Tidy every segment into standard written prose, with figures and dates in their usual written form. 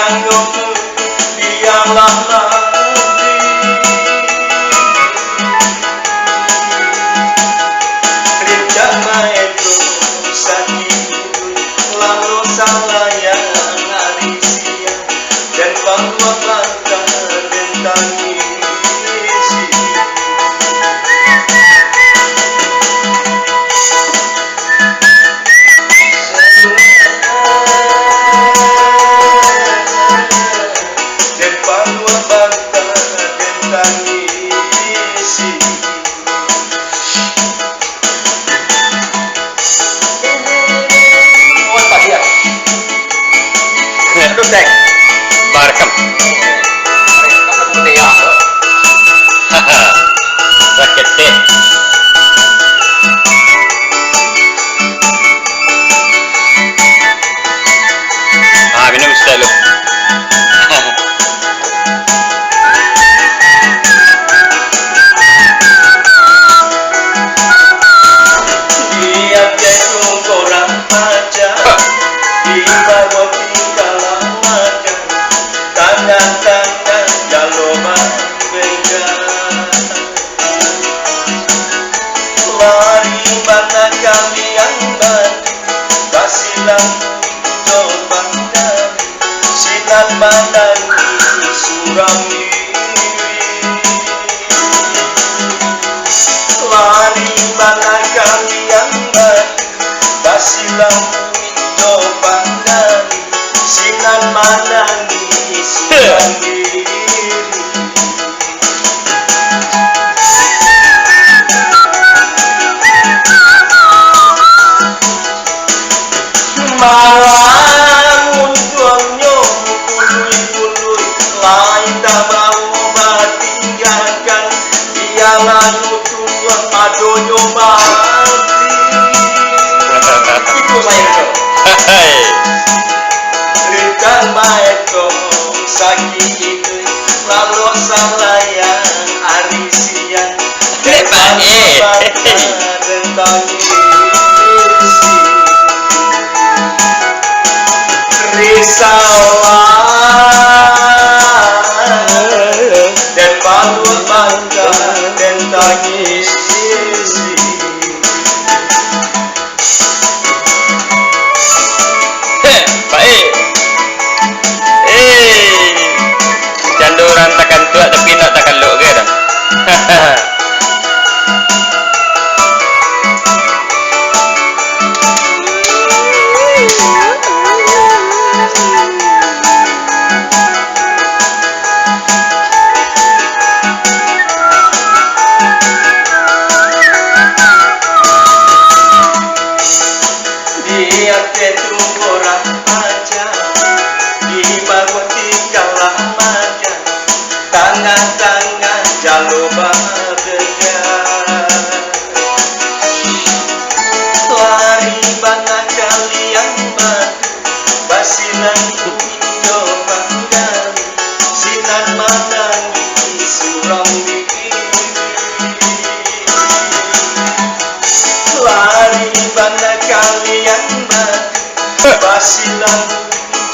kanggo dialah lagi Rindak maeko sakit lalu salah yang arisia dan bahwa langkah dan tangisi Dek, barekam. Sakit deh. Minum sekali lu. Dia jatuh korang baca di bawah tinggalan makan tangan-tangan jaloman begal lari mana kalian bantu basilang coba dari sinar menangis suram lari mana kalian bantu basilang coba dari sinar menangis suram malam untuknya pului-pului lain tak mau bertinggalkan dialah nutup adonyo mati itu saya itu Rindak maeko sakit lalu salah yang arisia dan risaulah dan palu bangga dan tangis Baik. Canduran takkan tua tapi nak takkan luk ke dah. Dia tetu orang aja di bawah tinggalah maja tangan-tangan jalur bahagia lari mana kalian batu basilan coba dari sinar menangis suram diri lari mana kalian batu basilan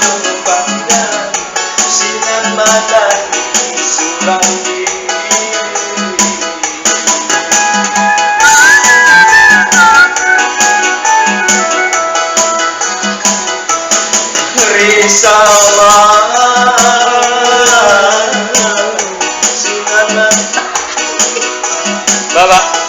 coba dari sinar menangis suram diri risaulah Bapak.